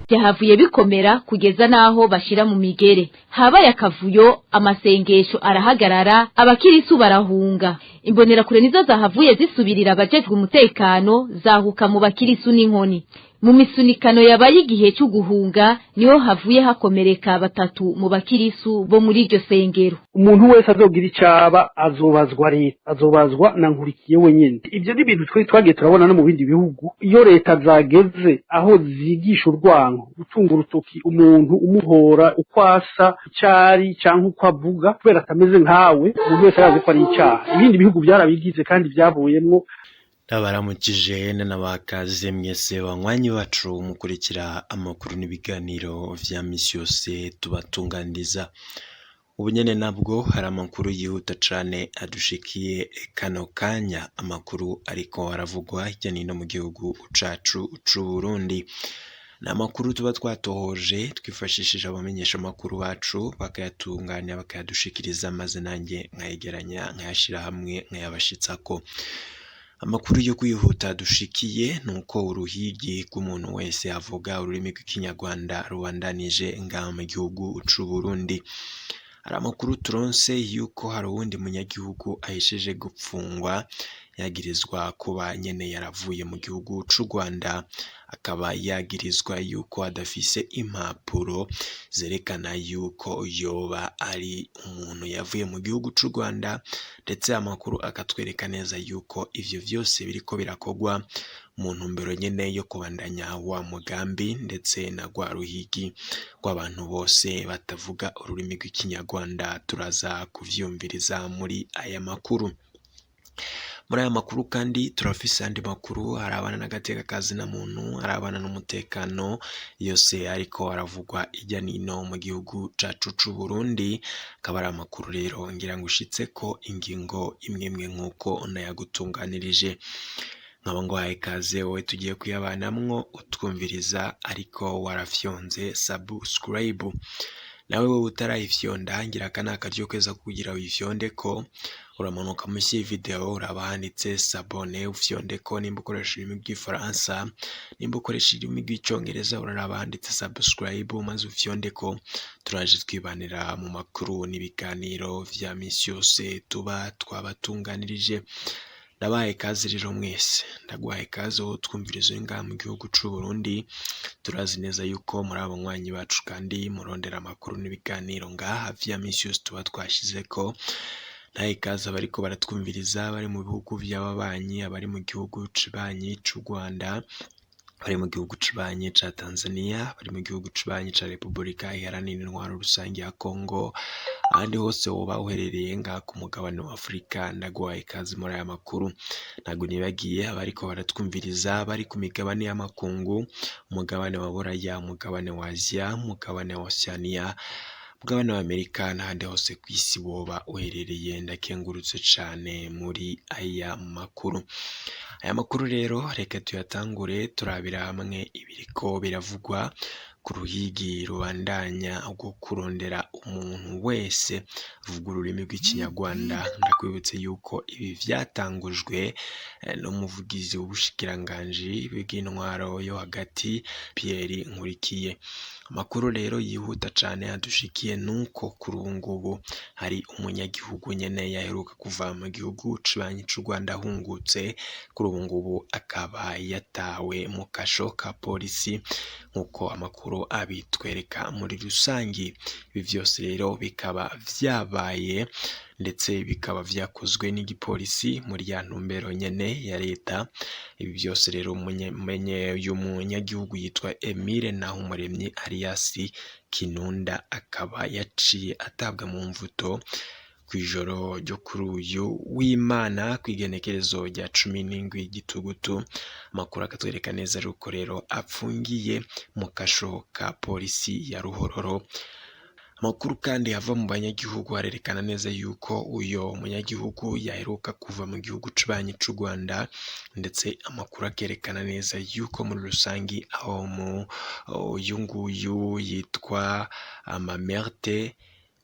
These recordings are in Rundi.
byahavuye bikomera kugeza naho bashira mu migere. Habaye akavuyo, amasengesho arahagarara, abakirisu barahunga. Imbonerakure nizo zahavuye zisubirira abajejwe umutekano, zahuka mu bakirisu n'inkoni. Mu misunikano yabaye igihe cyo guhunga niho havuye hakomereka batatu mu bakirisu bo muri iryo sengero. Umuntu wese azogira icaba azobazwa leta, azobazwa na Nkurikiye wenyene. Ivyo ni ibintu twagiye turabona no mu bindi bihugu. Iyo leta zageze aho zigisha urwango, gutunga urutoki umuntu umuhora ukwasa icari canke uko avuga kubera atameze nkawe, umuntu wese arazi ko ari icaha. Ibindi bihugu byarabigize kandi byavuyemwo. Ndabaramukije n'abakaze mwese banywanyi bacu mukurikira amakuru n'ibiganiro vya misi yose tubatunganiriza. Ubunyene nabwo hari amakuru yihuta cane adushikiye kano kanya, amakuru ariko aravugwa hirya no hino mu gihugu cacu c'u Burundi. Na makuru tuba twatohoje twifashishije abamenyesha amakuru bacu bakayatunganya bakayadushikiriza maze nanjye nkayegeranya nkayashira hamwe nkayabashitsako. Amakuru yo kwihuta dushikiye nuko uruhigi rw'umuntu wese avuga ururimi rw'ikinyarwanda rubandanije ngaha mu gihugu c'u Burundi. Hari amakuru turonse yuko hari uwundi munyagihugu ahisheje gupfungwa yagirizwa kuba nyene yaravuye mu gihugu c'u Rwanda, akaba yagirizwa yuko adafise impapuro zerekana yuko yoba ari umuntu yavuye mu gihugu c'u Rwanda, ndetse amakuru akatwereka neza yuko ivyo vyose biriko birakogwa mu ntumbero nyene yo kubandanya wa mugambi ndetse na gwa ruhigi rw'abantu bose batavuga ururimi rw'ikinyarwanda. Turaza kuvyumviriza muri aya makuru. Muri aya makuru kandi turafise andi makuru arabana n'agateka kazi na muntu, arabana n'umutekano, yose ariko aravugwa hirya no hino mu gihugu cacu c'u Burundi. Akaba ari amakuru rero ngira ngo ushitseko ingingo imwe nk'uko nayagutunganirije. Nkaba ngwaye kaze wowe tugiye kuyabanamwo utwumviriza ariko warafyonze subscribe. Nawe wowe utarayifyonda ngira akana akaryo keza kugira uyifyonde ko uramanuka musi video urabahanditse s'abone ufyonde ko, nimba ukoresha ururimi rw'ifaransa, nimba ukoresha ururimi rw'icongereza urabahanditse subscribe maze ufyonde ko. Turaje twibanira mu makuru n'ibiganiro vya misi yose tuba twabatunganirije. Ndabaye kazi rero mwese, ndagwaye kazi wo twumvirizo ngaha mu gihugu c'u Burundi. Turazi neza yuko muri abanywanyi bacu kandi murondera amakuru n'ibiganiro ngaha vya misi yose tuba twashizeko. Ndaye kazi abariko baratwumviriza bari mu bihugu vy'ababanyi, abari mu gihugu cibanyi c'u Rwanda, bari mu gihugu cibanyi ca Tanzania, bari mu gihugu cibanyi ca Republika Iharanira Intwaro Rusange ya Kongo, ahandi hose woba uherereye ngaha ku mugabane wa Afrika. Ndagwaye kazi muri aya makuru. Ntago nibagiye abariko baratwumviriza bari ku migabane y'amakungu, umugabane wa Buraya, umugabane wa Asia, umugabane wa Oceania, umugabane wa Amerika n'ahandi hose kw'isi woba uherereye. Ndakengurutse cane muri aya makuru. Aya makuru rero reka tuyatangure turabira hamwe ibiriko biravugwa ku ruhigi rubandanya rwo kurondera umuntu wese avuga ururimi rw'ikinyarwanda. Ndakwibutse yuko ibi vyatangujwe n'umuvugizi w'ubushikiranganji bw'intwaro yo hagati Pierre Nkurikiye. Amakuru rero yihuta cane adushikiye nuko kuri ubu ngubu hari umunyagihugu nyene yaheruka kuva mu gihugu cibanyi c'u Rwanda ahungutse, kuri ubu ngubu akaba yatawe mu kasho ka polisi nkuko amakuru abitwereka muri rusangi. Ibi vyose rero bikaba vyabaye ndetse bikaba vyakozwe n'igipolisi muri ya ntumbero nyene ya leta. Ibi byose rero uyu munyagihugu yitwa Emile Nahumuremyi alias Kinunda akaba yaciye atabwa mu mvuto kw'ijoro ryo kuri uyu w'Imana kw'igenekerezo rya 17 Gitugutu. Amakuru akatwereka neza ruko rero apfungiye mu kasho ka polisi ya Ruhororo. Amakuru kandi ava mu banyagihugu arerekana neza yuko uyo munyagihugu yaheruka kuva mu gihugu cibanyi c'u Rwanda, ndetse amakuru akerekana neza yuko muri rusangi aho uyu nguyu yitwa Mamerte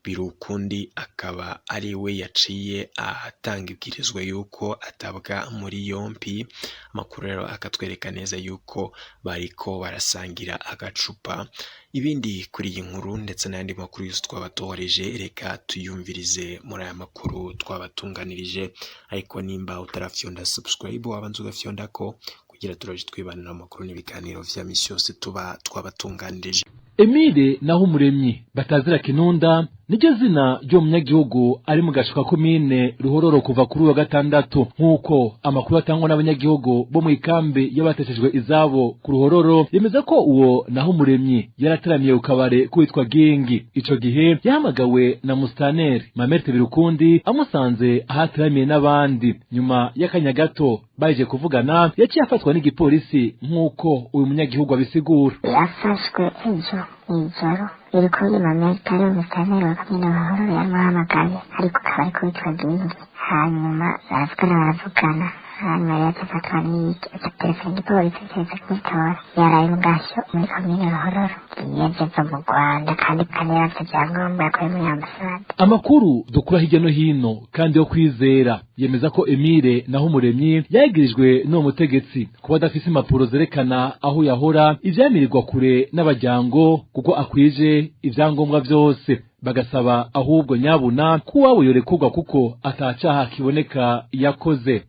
Birukundi akaba ari we yaciye atanga ibwirizwa yuko atabwa muri yompi. Amakuru rero akatwereka neza yuko bariko barasangira agacupa. Ibindi kuri iyi nkuru ndetse n'ayandi makuru yose twabatohoreje reka tuyumvirize muri aya makuru twabatunganirije, ariko nimba utarafyonda subscribe wabanza ugafyonda ko kugira turaje twibanira amakuru n'ibiganiro vya misi yose tuba twabatunganirije. Emile Nahumuremyi batazira Kinunda niryo zina ryo munyagihugu ari mu gashuka komine Ruhororo kuva kuri wa gatandatu, nkuko amakuru atangwa n'abanyagihugu bo mu ikambi y'abateshejwe izabo ku Ruhororo yemeza ko uwo Nahumuremyi yarateramiye ukabare kwitwa Gengi. Ico gihe yahamagawe na Mustaneri Mamerte Birukundi amusanze ahateramiye n'abandi. Nyuma y'akanya gato baje kuvugana yaciye afatwa n'igipolisi nkuko uyu munyagihugu abisigura. Yafashwe ijoro Birukundi Mamerte ari Mustaneri wa komine Ruhororo yamuhamagaye ariko kabari kwitwa Gengi, hanyuma baravugana hanyuma yafatwa n'itelefoni igipolisi kiza kumutora. Yaraye mu gashyo muri komine Ruhororo yageze mu Rwanda kandi yaravye ivyangombwa yakuye muri ambasade. Amakuru dukura hirya no hino kandi yo kwizera yemeza ko Emile Nahumuremyi yagirijwe n'uwo mutegetsi kuba adafise impapuro zerekana aho yahora, ivyamirirwa kure n'abajyango kuko akwije ivyangombwa vyose. Bagasaba ahubwo nyabuna kuwabo yorekurwa kuko atacaha kiboneka yakoze.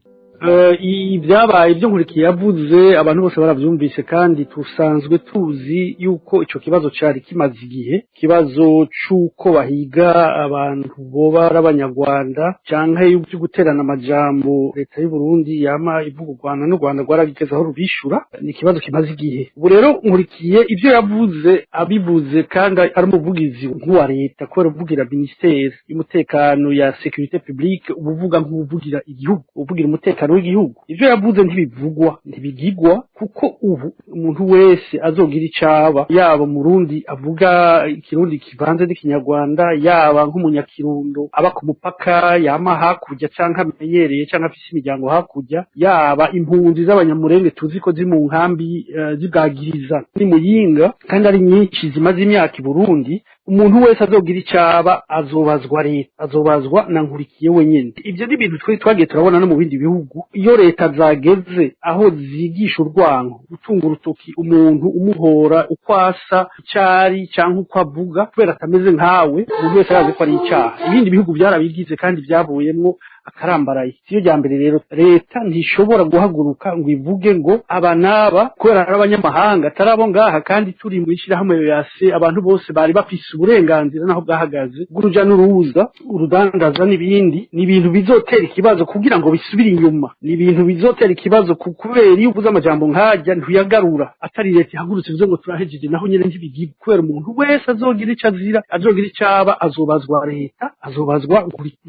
Ibyabaye ibyo nkurikiye yavuze abantu bose baravyumvise, kandi tusanzwe tuzi yuko ico kibazo cari kimaze igihe, kibazo c'uko bahiga abantu boba ari abanyarwanda canke y'ubyo guterana amajambo leta y'u Burundi yama ivuga u Rwanda n'u Rwanda rwarabigeze aho rubishura. Ni ikibazo kimaze igihe. Ubu rero nkurikiye ibyo yavuze abivuze kandi ari umuvugizi nk'uwa leta kubera uvugira ministere y'umutekano ya sécurité publique, ubuvuga nk'uvugira igihugu, uvugira umutekano w'igihugu. Ivyo yavuze ntibivugwa ntibigigwa, kuko ubu umuntu wese azogira icaba, yaba Murundi avuga ikirundi kivanze n'ikinyarwanda, yaba nk'umunyakirundo aba ku mupaka yama hakurya canke amenyereye canke afise imiryango hakurya, yaba impunzi z'abanyamurenge tuzi ko ziri mu nkambi zibwagiriza ni Muyinga kandi ari nyinshi zimaze imyaka i Burundi. Umuntu wese azogira icaba azobazwa leta, azobazwa na nkurikiye wenyene. Ivyo ni ibintu twagiye turabona no mu bindi bihugu. Iyo leta zageze aho zigisha urwango, gutunga urutoki umuntu umuhora uko asa, icari canke uko avuga kubera atameze nkawe, umuntu wese arazi ko ari icaha. Ibindi bihugu byarabigize kandi byavuyemwo akarambaraye. Siyo rya mbere rero leta ntishobora guhaguruka ngo ivuge ngo aba naba kubera ari abanyamahanga atarabo ngaha, kandi turi mu ishirahamwe yase abantu bose bari bafise uburenganzira naho bwahagaze bw'uruja n'uruza, urudandaza n'ibindi. Ni ibintu bizotera ikibazo kugira ngo bisubire inyuma, ni ibintu bizotera ikibazo kubera iyo uvuze amajambo nkajya ntuyagarura, atari leta ihagurutse bivuze ngo turahejeje, naho nyene ntibigirwa kubera umuntu wese azogira ico azira, azogira icaba azobazwa leta, azobazwa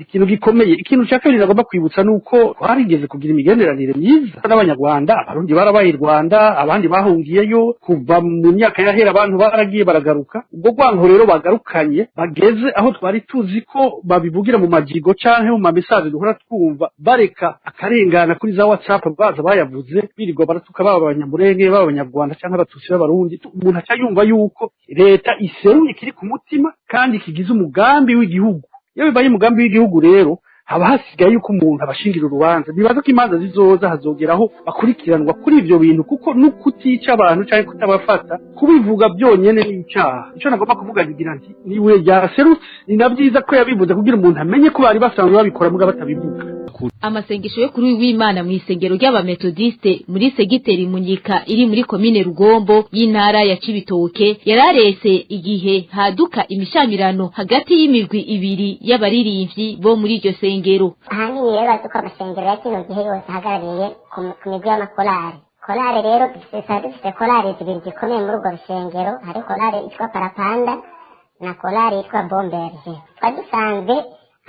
ikintu gikomeye. Ikintu kabiri nagomba kwibutsa nuko twarigeze kugira imigenderanire myiza n'abanyarwanda. Abarundi barabaye i Rwanda, abandi bahungiyeyo kuva mu myaka yahera, abantu baragiye baragaruka. Ubwo rwango rero bagarukanye bageze aho twari tuzi ko babivugira mu majigo canke mu message duhora twumva, bareka akarengana kuri za WhatsApp baza bayavuze birirwa baratuka baba abanyamurenge baba abanyarwanda canke abatutsi b'abarundi. Umuntu acyumva yuko leta iseruye kiri ku mutima kandi kigize umugambi w'igihugu. Iyo bibaye umugambi w'igihugu rero haba hasigaye yuko umuntu abashingira urubanza. Bibaza ko imanza zizoza hazogeraho bakurikiranwa kuri ivyo bintu, kuko nukutica abantu canke kutabafata kubivuga byonyene n'icaha. Ico nagomba kuvuga ngira nti niwe yaserutse, ni navyiza ko yabivuze kugira umuntu amenye ko bari basanzwe babikora muga batabivuga. Amasengesho yo kuri w'Imana mu isengero ry'abametodiste muri segiteri Munyika iri muri komine Rugombo y'intara ya Cibitoke yararese igihe haduka imishamirano hagati y'imigwi ibiri y'abaririmbyi bo muri iryo sengero. Ahanini rero baduka amasengero ya kino gihe yose ahagarariye ku migwi y'amakorari. Korari rero dufise korari zibiri zikomeye muri urwo rusengero, hari korari yitwa Parapanda na korari yitwa Bomberge. Twadusanzwe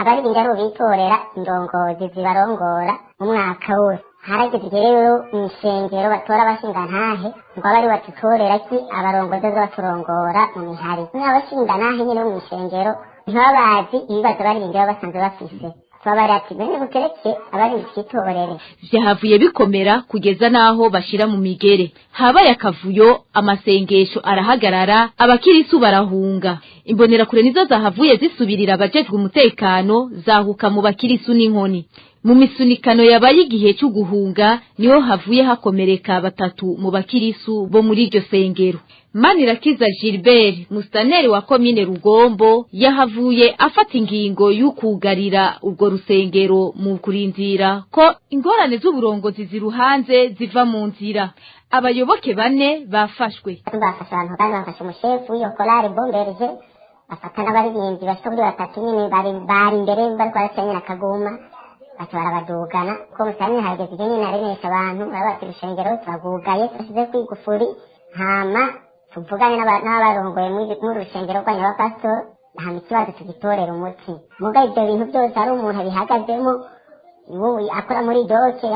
abaririmbyi aribo bitorera indongozi zibarongora mu mwaka wose. Harageze rero mw'isengero batora abashingantahe ngo abari batutorera ki abarongozi baturongora mu mihari. N'abashingantahe nyine bo mw'isengero ntibabazi ibibazo baririmbyi baba basanzwe bafise. tubabara ati bene mutereke abari ikitorere. Vyahavuye bikomera kugeza naho bashira mu migere. Habaye akavuyo, amasengesho arahagarara, abakirisu barahunga. Imbonerakure nizo zahavuye zisubirira abajejwe umutekano, zahuka mu bakirisu n'inkoni. Mu misunikano yabaye igihe cyo guhunga niho havuye hakomereka batatu mu bakirisu bo muri iryo sengero. Manirakiza Gilbert, mustaneri wa komine Rugombo, yahavuye afata ingingo y'ukugarira urwo rusengero mu kurindira ko ingorane z'uburongozi ziruhanze ziva mu nzira. Abayoboke bane bafashwe. Bafashe abantu kandi bafashe umushefu w'iyo korari bombereje, bafata n'abaririmbyi bashika kuri batatu nyine bari imbere bariko barasenyera akaguma. Ati barabadugana ko musanye hageze igihe nyine aremesha abantu babati urusengero turagugaye tusize kwigufuri hama tuvugane n'abarongoye mu rusengero rwa nyabapastor hama ikibazo tugitorera umuti. Muga ibyo bintu byose ari umuntu abihagazemo ubu akora muri doke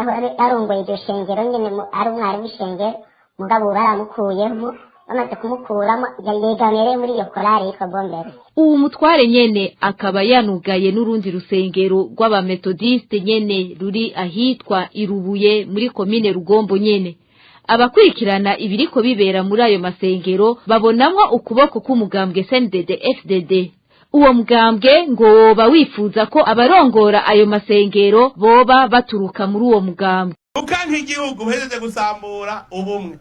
yarongoye iryo shengero nyine ari umwarimu w'ishengero mugabo baramukuyemo bamaze kumukuramo yegamere muri iyo korari yitwa Bombere. Uwo mutware nyene akaba yanugaye n'urundi rusengero rw'abametodiste nyene ruri ahitwa Irubuye muri komine Rugombo nyene. Abakurikirana ibiriko bibera muri ayo masengero babonamwo ukuboko k'umugambwe CNDD FDD. Uwo mugambwe ngo woba wifuza ko abarongora ayo masengero boba baturuka muri uwo mugambwe. Ukanka igihugu uhejeje gusambura ubumwe.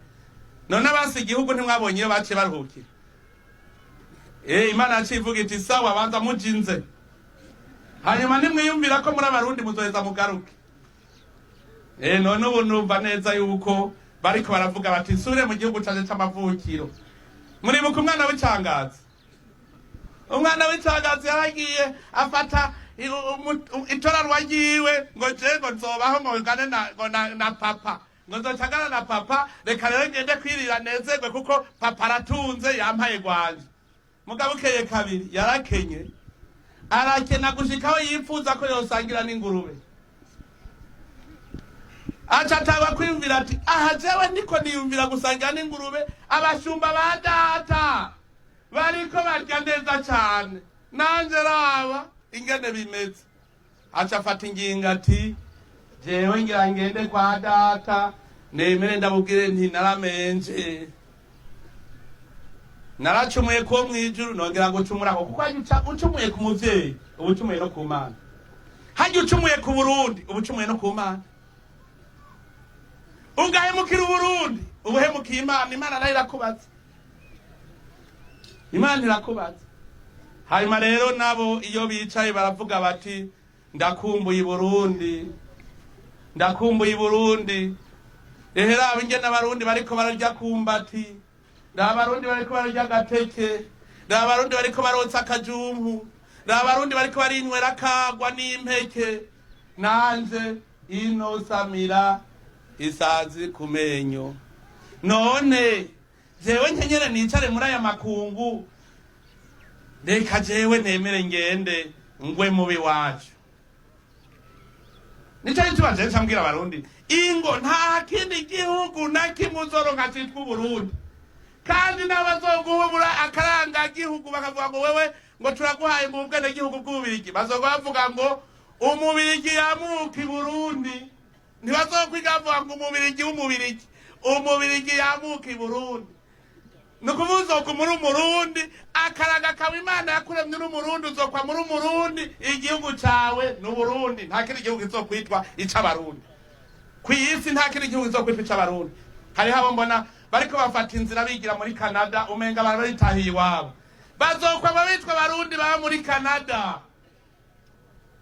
None abasi igihugu ntimwabonye iyo baciye baruhukira. Imana yacivuga iti sawa banza mujinze. Hanyuma nimwiyumvira ko muri abarundi muzoheza mugaruke. None ubu numva neza yuko bariko baravuga bati sure mu gihugu cyaje c'amavukiro. Muri buku umwana w'icangazi. Umwana w'icangazi yaragiye afata itora rwagiwe ngo jego nzobaho ngo ngane na papa. Nzochagana na papa reka rero ngende kwirira nezerwe kuko papa aratunze yampaye gwanje. Mugabo keye kabiri yarakenye. Arakena gushikaho yifuza ko yosangira n'ingurube. Acatawa kwiyumvira ati aha jewe ndiko niyumvira gusangira n'ingurube abashumba ba data bariko barya neza cyane nanje raba ingene bimeze. Acafata inginga ati jewe ngira ngende kwa data nemere ndabubwire nti naramenje naracumuye ko mwijuru nongera ngo cumurako kuko ucumuye ku muvyeyi ubucumuye no ku Mana haje ucumuye ku Burundi ubucumuye no ku Mana ugahemukira Burundi ubuhemukiye Imana. Imana nayo irakubaza, Imana irakubaza. Hanyuma rero nabo iyo bicaye baravuga bati ndakumbuye Burundi, ndakumbuye Burundi. Ehera abingena abarundi bariko bararya kumbati, n'abarundi bariko bararya gateke, n'abarundi bariko barotsa akajumpu, n'abarundi bariko barinywera kagwa n'impeke. Nanje ino samira isazi kumenyo. None jewe nkenyere nicare muri aya makungu, reka jewe nemere ngende ngwe mubi wacu. Nico ntibanje nsambwira abarundi ingo nta kindi gihugu na kimwe uzoronka citwa Burundi, kandi n'abazoguhubura akaranga gihugu bakavuga ngo wewe ngo turaguhaye mu bwene gihugu bw'Ububirigi, bazobavuga ngo Umubirigi yamuka i Burundi. Ntibazokwiga bavuga ngo Umubirigi w'Umubirigi, Umubirigi yamuka i Burundi. Nukuvuza ko muri Umurundi akaraga kawe Imana yakuremye n'Umurundi uzokwa muri Umurundi, igihugu cawe n'Uburundi nta kindi gihugu kizokwitwa ic'abarundi. Kw'isi nta kindi gihugu kizokwitwa ic'abarundi. Hari habo mbona bariko bafata inzira bigira muri Canada umenga baritahiye iwabo, bazokwa babitwa abarundi baba muri Canada.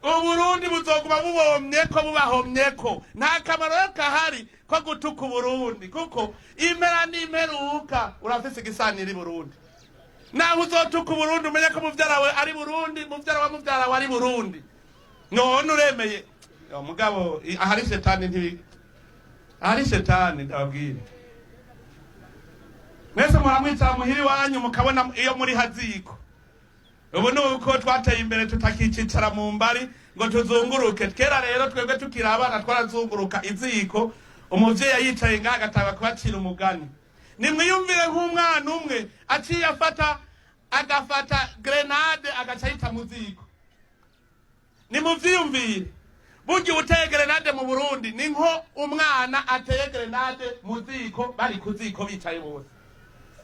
Uburundi buzoguma bubomyeko bubahomyeko, nta kamaro kahari ko gutuka Burundi kuko impera n'imperuka urafise igisanira i Burundi. Naho uzotuka Burundi umenye ko muvyara we ari Burundi, muvyara wa muvyara we ari Burundi. None uremeye mugabo ahari shetani ntibi ahari shetani ndababwira. Mwese muramwicara muhiri wanyu mukabona iyo muri haziko. Ubu nuko twateye imbere tutakicicara mu mbari ngo tuzunguruke. Kera rero twebwe tukira abana twarazunguruka iziko, umuvyeyi yicaye ngaha agatanga kubacira umugani. Nimwiyumvire nk'umwana umwe aciye agafata grenade agacayita mu ziko. ni muvyiyumvire burya uteye grenade mu Burundi ni nko umwana ateye grenade mu ziko bari kuziko bicaye bose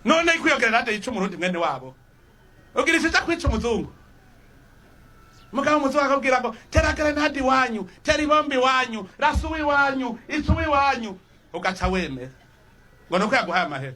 none ikwiyo grenade yica umurundi mwene wabo ugirisha kwica umuzungu mugabo umuzungu akabwira ngo tera grenade wanyu tera ibombi wanyu rasuwi wanyu isuwi wanyu ugaca wemera ngo nuko yaguhaye amahera